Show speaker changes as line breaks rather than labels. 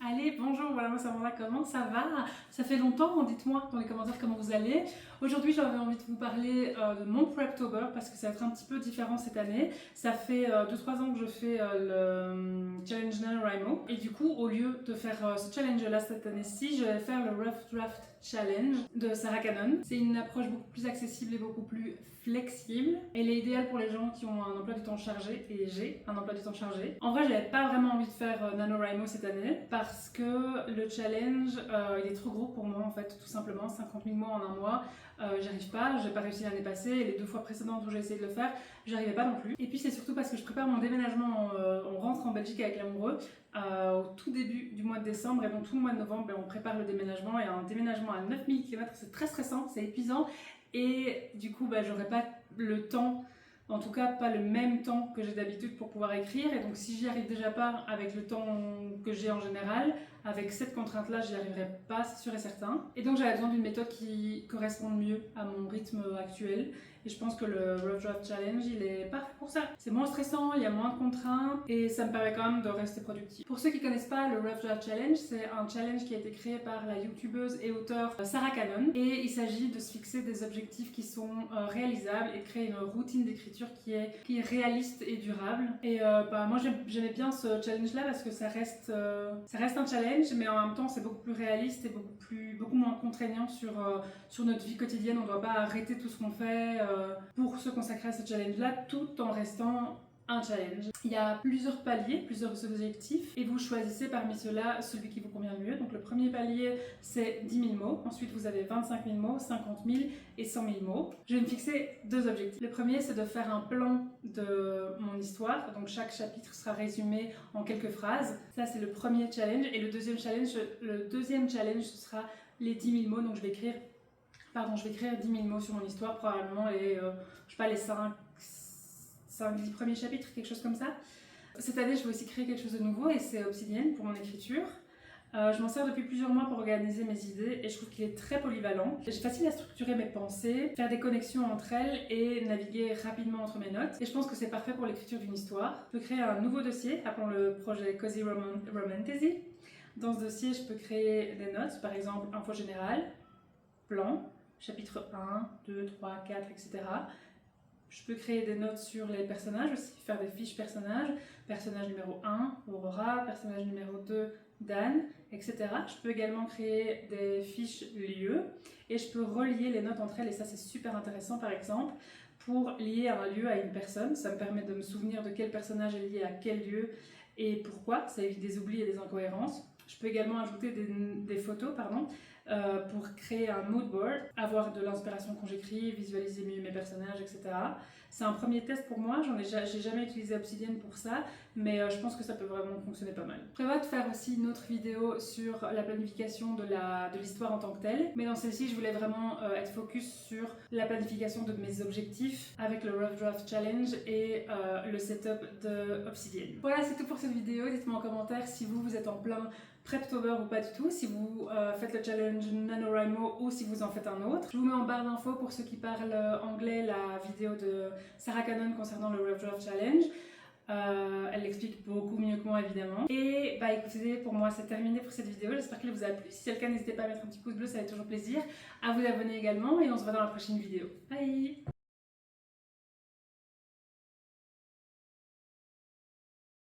Allez, bonjour, voilà, moi c'est Amanda, comment ça va? Ça fait longtemps, dites-moi dans les commentaires comment vous allez. Aujourd'hui j'avais envie de vous parler de mon Preptober parce que ça va être un petit peu différent cette année. Ça fait 2-3 ans que je fais le challenge NaNoWriMo et du coup au lieu de faire ce challenge là cette année-ci, je vais faire le Rough Draft Challenge de Sarah Cannon. C'est une approche beaucoup plus accessible et beaucoup plus flexible. Elle est idéale pour les gens qui ont un emploi du temps chargé et j'ai un emploi du temps chargé. En vrai j'avais pas vraiment envie de faire NaNoWriMo cette année parce que le challenge il est trop gros pour moi en fait, tout simplement. 50 000 mots en un mois, j'arrive pas, j'ai pas réussi l'année passée et les 2 fois précédentes où j'ai essayé de le faire, j'arrivais pas non plus. Et puis c'est surtout parce que je prépare mon déménagement, on rentre en Belgique avec l'amoureux au tout début du mois de décembre et donc tout le mois de novembre on prépare le déménagement et un déménagement à 9000 km c'est très stressant, c'est épuisant et du coup j'aurai pas le temps. En tout cas, pas le même temps que j'ai d'habitude pour pouvoir écrire. Et donc, si j'y arrive déjà pas avec le temps que j'ai en général, avec cette contrainte-là, j'y arriverai pas, c'est sûr et certain. Et donc, j'avais besoin d'une méthode qui corresponde mieux à mon rythme actuel. Et je pense que le Rough Draft Challenge, il est parfait pour ça. C'est moins stressant, il y a moins de contraintes et ça me permet quand même de rester productif. Pour ceux qui connaissent pas le Rough Draft Challenge, c'est un challenge qui a été créé par la youtubeuse et auteure Sarah Cannon. Et il s'agit de se fixer des objectifs qui sont réalisables et de créer une routine d'écriture qui est réaliste et durable. Et moi j'aimais bien ce challenge là parce que ça reste un challenge mais en même temps c'est beaucoup plus réaliste et beaucoup moins contraignant sur notre vie quotidienne. On ne doit pas arrêter tout ce qu'on fait pour se consacrer à ce challenge là tout en restant un challenge. Il y a plusieurs paliers, plusieurs objectifs et vous choisissez parmi ceux-là celui qui vous convient le mieux. Donc le premier palier c'est 10 000 mots, ensuite vous avez 25 000 mots, 50 000 et 100 000 mots. Je vais me fixer 2 objectifs. Le premier c'est de faire un plan de mon histoire, donc chaque chapitre sera résumé en quelques phrases. Ça c'est le premier challenge et le deuxième challenge ce sera les 10 000 mots, donc je vais écrire 10 000 mots sur mon histoire, probablement les, je sais pas, les 5-10 premiers chapitres, quelque chose comme ça. Cette année, je vais aussi créer quelque chose de nouveau et c'est Obsidian pour mon écriture. Je m'en sers depuis plusieurs mois pour organiser mes idées et je trouve qu'il est très polyvalent. C'est facile à structurer mes pensées, faire des connexions entre elles et naviguer rapidement entre mes notes. Et je pense que c'est parfait pour l'écriture d'une histoire. Je peux créer un nouveau dossier, appelons-le projet Cozy Romantasy. Dans ce dossier, je peux créer des notes, par exemple info générale, plan, chapitre 1, 2, 3, 4, etc. Je peux créer des notes sur les personnages aussi, faire des fiches personnages. Personnage numéro 1, Aurora, personnage numéro 2, Dan, etc. Je peux également créer des fiches lieux et je peux relier les notes entre elles et ça c'est super intéressant par exemple pour lier un lieu à une personne. Ça me permet de me souvenir de quel personnage est lié à quel lieu et pourquoi, ça évite des oublis et des incohérences. Je peux également ajouter des photos pour créer un mood board, avoir de l'inspiration quand j'écris, visualiser mieux mes personnages, etc. C'est un premier test pour moi, j'ai jamais utilisé Obsidian pour ça, mais je pense que ça peut vraiment fonctionner pas mal. Je prévois de faire aussi une autre vidéo sur la planification de l'histoire en tant que telle, mais dans celle-ci je voulais vraiment être focus sur la planification de mes objectifs avec le Rough Draft Challenge et le setup de Obsidian. Voilà, c'est tout pour cette vidéo. Dites-moi en commentaire si vous êtes en plein Preptober ou pas du tout, si vous faites le challenge NaNoWriMo ou si vous en faites un autre. Je vous mets en barre d'infos pour ceux qui parlent anglais la vidéo de Sarah Cannon concernant le Rough Draft Challenge. Elle l'explique beaucoup mieux que moi évidemment. Et écoutez, pour moi c'est terminé pour cette vidéo, j'espère qu'elle vous a plu. Si c'est le cas, n'hésitez pas à mettre un petit pouce bleu, ça fait toujours plaisir. À vous abonner également et on se voit dans la prochaine vidéo. Bye!